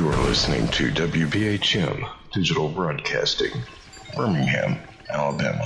You are listening to WBHM Digital Broadcasting, Birmingham, Alabama.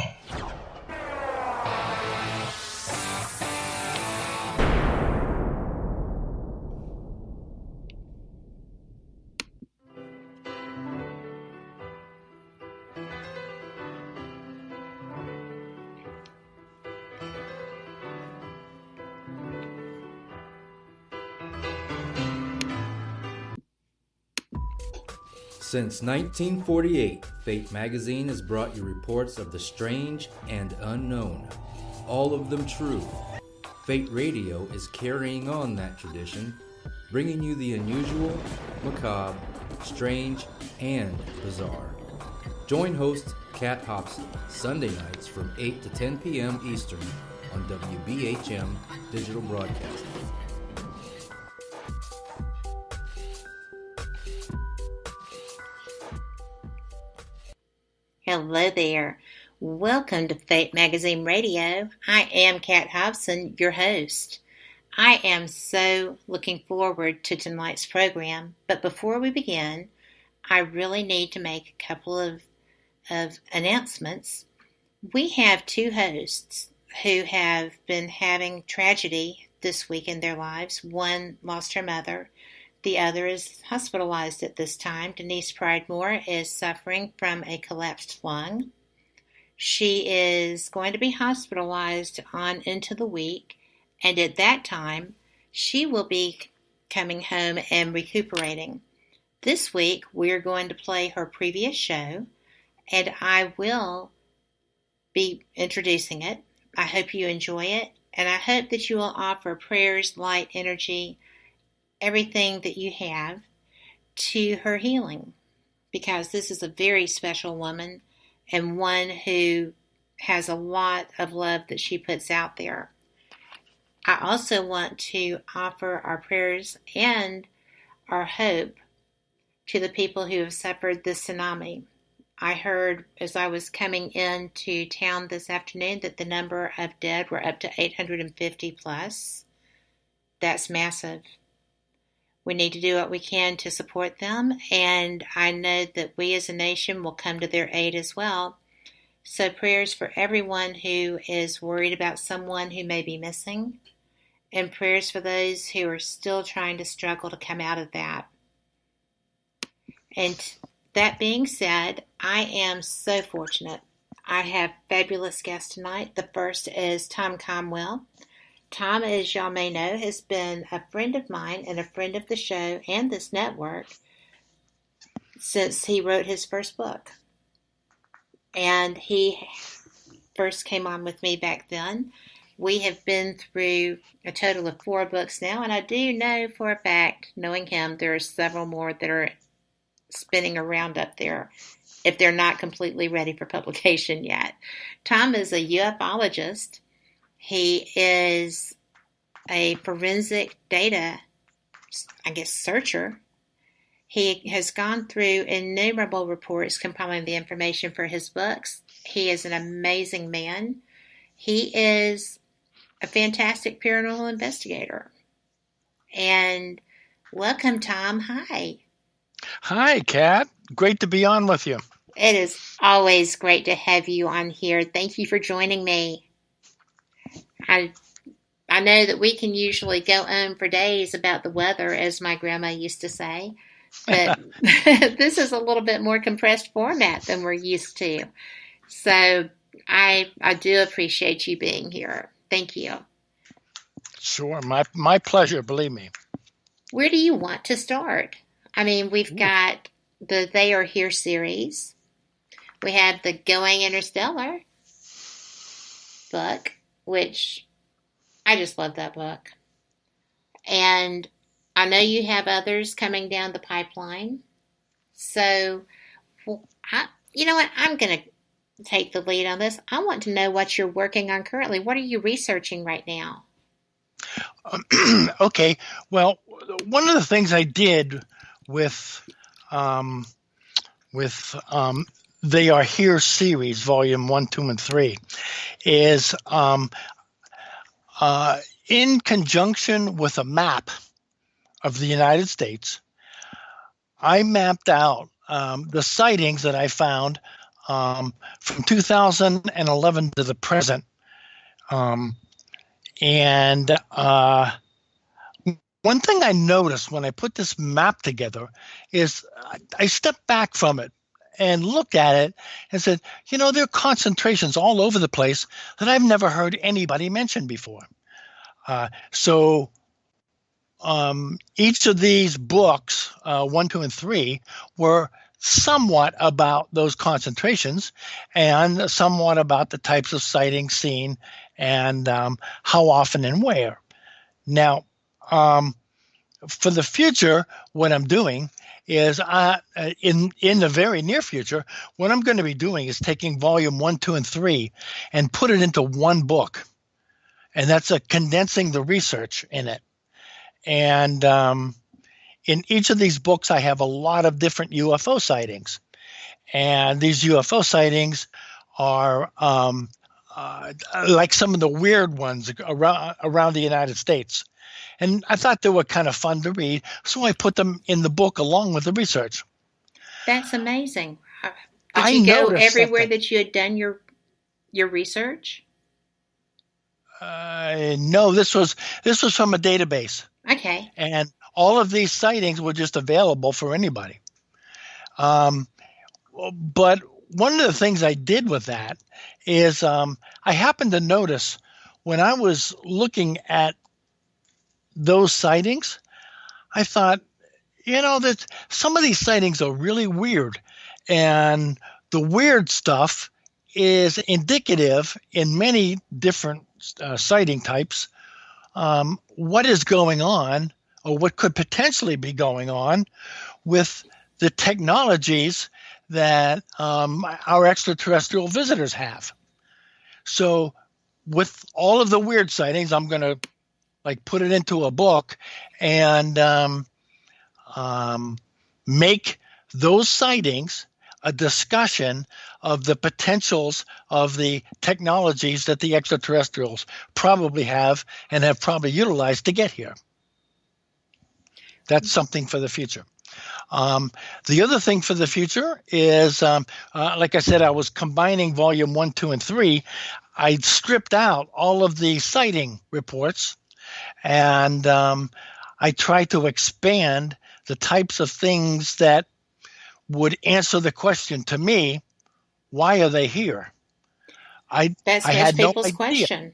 Since 1948, Fate magazine has brought you reports of the strange and unknown, all of them true. Fate Radio is carrying on that tradition, bringing you the unusual, macabre, strange, and bizarre. Join host Kat Hobson Sunday nights from 8 to 10 p.m. Eastern on WBHM Digital Broadcasting. Hello there. Welcome to Fate Magazine Radio. I am Kat Hobson, your host. I am so looking forward to tonight's program, but before we begin, I really need to make a couple of announcements. We have two hosts who have been having tragedy this week in their lives. One lost her mother. The other is hospitalized at this time. Denise Pridemore is suffering from a collapsed lung. She is going to be hospitalized on into the week, and at that time, she will be coming home and recuperating. This week, we're going to play her previous show, and I will be introducing it. I hope you enjoy it, and I hope that you will offer prayers, light, energy, everything that you have to her healing, because this is a very special woman and one who has a lot of love that she puts out there. I also want to offer our prayers and our hope to the people who have suffered this tsunami. I heard as I was coming into town this afternoon that the number of dead were up to 850 plus. That's massive. We need to do what we can to support them, and I know that we as a nation will come to their aid as well. So prayers for everyone who is worried about someone who may be missing, and prayers for those who are still trying to struggle to come out of that. And that being said, I am so fortunate. I have fabulous guests tonight. The first is Tom Conwell. Tom, as y'all may know, has been a friend of mine and a friend of the show and this network since he wrote his first book. And he first came on with me back then. We have been through a total of 4 books now, and I do know for a fact, knowing him, there are several more that are spinning around up there if they're not completely ready for publication yet. Tom is a ufologist. He is a forensic data, searcher. He has gone through innumerable reports compiling the information for his books. He is an amazing man. He is a fantastic paranormal investigator. And welcome, Tom. Hi. Hi, Kat. Great to be on with you. It is always great to have you on here. Thank you for joining me. I know that we can usually go on for days about the weather, as my grandma used to say, but this is a little bit more compressed format than we're used to. So I do appreciate you being here. Thank you. Sure. My pleasure, believe me. Where do you want to start? I mean, we've got the They Are Here series. We have the Going Interstellar book, which I just love that book. And I know you have others coming down the pipeline. So, you know what? I'm going to take the lead on this. I want to know what you're working on currently. What are you researching right now? Okay. Well, one of the things I did with They Are Here series, volume 1, 2, and 3, is in conjunction with a map of the United States, I mapped out the sightings that I found from 2011 to the present. And one thing I noticed when I put this map together is I stepped back from it and looked at it and said, there are concentrations all over the place that I've never heard anybody mention before. So each of these books, 1, 2, and 3, were somewhat about those concentrations and somewhat about the types of sightings seen and how often and where. Now, for the future, what I'm doing is in the very near future, what I'm going to be doing is taking volume 1, 2, and 3 and put it into one book. And that's condensing the research in it. And in each of these books, I have a lot of different UFO sightings. And these UFO sightings are like some of the weird ones around the United States. And I thought they were kind of fun to read, so I put them in the book along with the research. That's amazing. Did you go everywhere that you had done your research? No, this was from a database. Okay. And all of these sightings were just available for anybody. But one of the things I did with that is I happened to notice when I was looking at those sightings, I thought, that some of these sightings are really weird. And the weird stuff is indicative in many different sighting types. What is going on, or what could potentially be going on with the technologies that our extraterrestrial visitors have. So with all of the weird sightings, I'm going to put it into a book and make those sightings a discussion of the potentials of the technologies that the extraterrestrials probably have and have probably utilized to get here. That's something for the future. The other thing for the future is, like I said, I was combining volume 1, 2, and 3. I stripped out all of the sighting reports, and I tried to expand the types of things that would answer the question to me, why are they here? That's I most had people's no idea. question.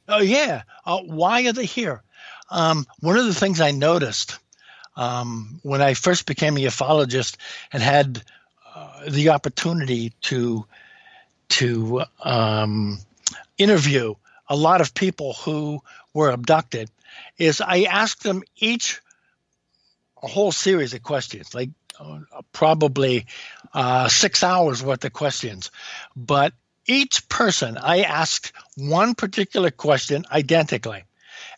Oh, yeah. Why are they here? One of the things I noticed when I first became a ufologist and had the opportunity to interview a lot of people who were abducted is I asked them each a whole series of questions, probably 6 hours worth of questions. But each person, I asked one particular question identically,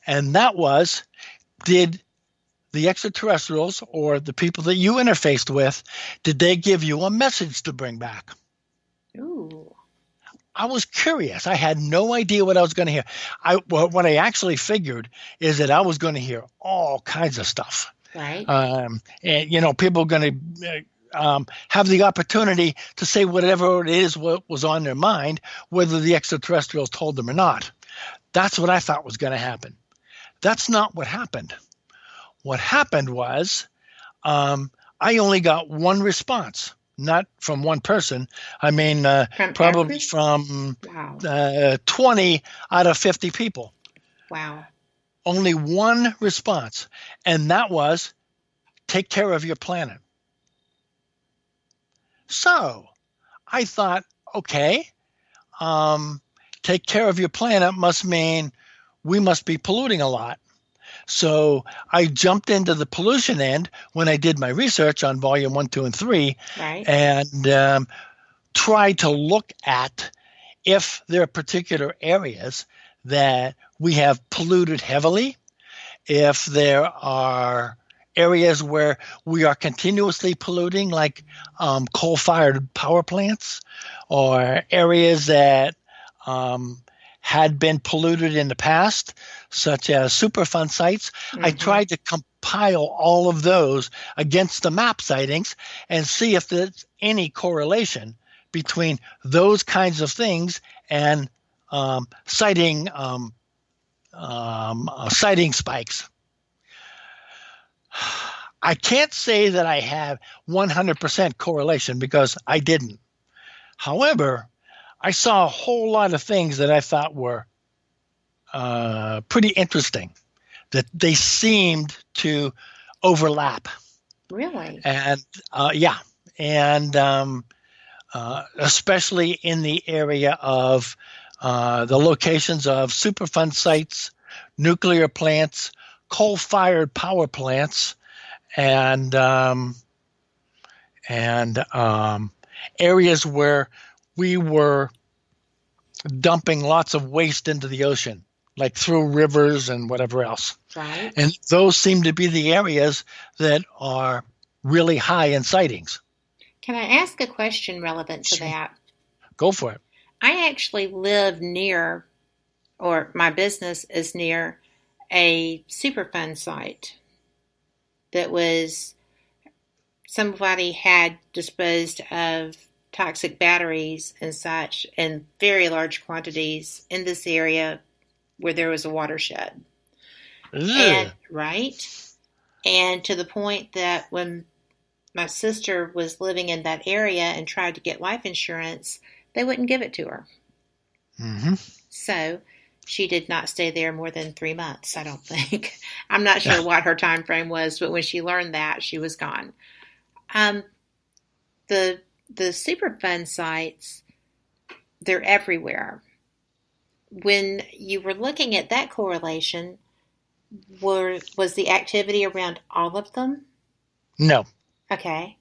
and that was, did the extraterrestrials or the people that you interfaced with, did they give you a message to bring back? Ooh. I was curious. I had no idea what I was going to hear. What I actually figured is that I was going to hear all kinds of stuff. Right. And people are going to have the opportunity to say whatever it is what was on their mind, whether the extraterrestrials told them or not. That's what I thought was going to happen. That's not what happened. What happened was I only got one response, not from one person. I mean, probably from 20 out of 50 people. Wow. Only one response, and that was, take care of your planet. So I thought, okay, take care of your planet must mean we must be polluting a lot. So I jumped into the pollution end when I did my research on volume 1, 2, and 3, right, and tried to look at if there are particular areas that we have polluted heavily, if there are areas where we are continuously polluting, like coal-fired power plants, or areas that had been polluted in the past, such as Superfund sites. I tried to compile all of those against the map sightings and see if there's any correlation between those kinds of things and sighting spikes. I can't say that I have 100% correlation because I didn't. However, I saw a whole lot of things that I thought were pretty interesting, that they seemed to overlap. Really? And especially in the area of the locations of Superfund sites, nuclear plants, coal-fired power plants, and areas where we were dumping lots of waste into the ocean, like through rivers and whatever else. Right. And those seem to be the areas that are really high in sightings. Can I ask a question relevant to that? Go for it. I actually live near, or my business is near, a Superfund site that was, somebody had disposed of toxic batteries and such in very large quantities in this area where there was a watershed. And, right? And to the point that when my sister was living in that area and tried to get life insurance, they wouldn't give it to her. So she did not stay there more than 3 months, I don't think. I'm not sure what her time frame was, but when she learned that, she was gone. The Superfund sites, they're everywhere. When you were looking at that correlation, was the activity around all of them? No. Okay.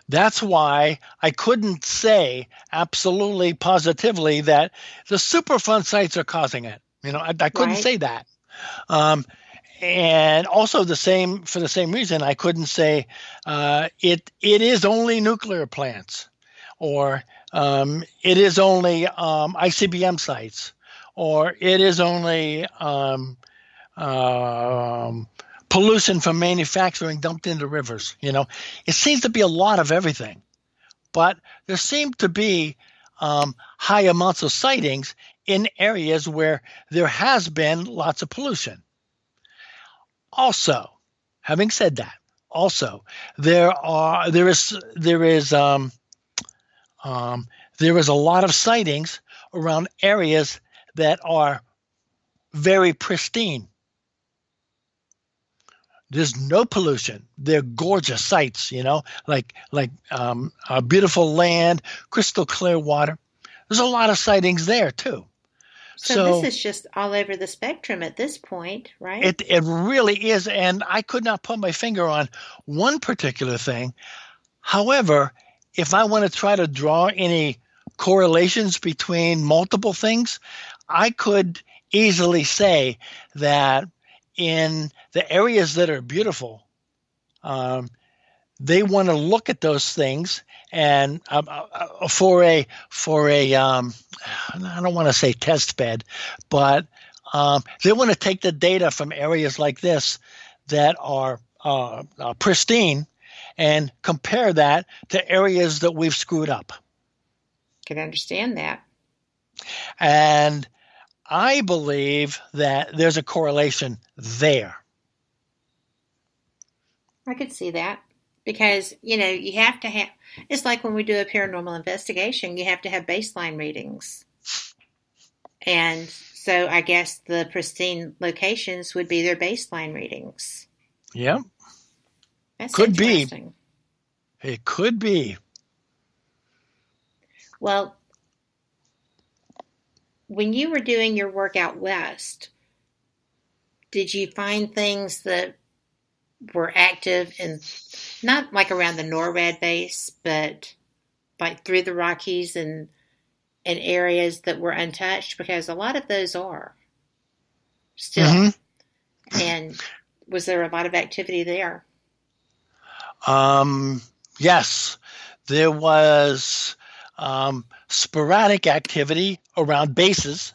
That's why I couldn't say absolutely positively that the Superfund sites are causing it. I couldn't say that. And also for the same reason, I couldn't say it is only nuclear plants, or it is only ICBM sites, or it is only pollution from manufacturing dumped into rivers. It seems to be a lot of everything, but there seem to be high amounts of sightings in areas where there has been lots of pollution. Also, having said that, there is a lot of sightings around areas that are very pristine. There's no pollution. They're gorgeous sites, like beautiful land, crystal clear water. There's a lot of sightings there too. So this is just all over the spectrum at this point, right? It really is, and I could not put my finger on one particular thing. However, if I want to try to draw any correlations between multiple things, I could easily say that in the areas that are beautiful, they want to look at those things, and for a I don't want to say test bed, but they want to take the data from areas like this that are pristine and compare that to areas that we've screwed up. Can understand that. And I believe that there's a correlation there. I could see that. Because, you have to have, it's like when we do a paranormal investigation, you have to have baseline readings. And so I guess the pristine locations would be their baseline readings. Yeah. That's could be. Interesting. It could be. Well, when you were doing your work out west, did you find things that were active in, not like around the NORAD base, but like through the Rockies and areas that were untouched? Because a lot of those are still. Mm-hmm. And was there a lot of activity there? Yes, there was sporadic activity around bases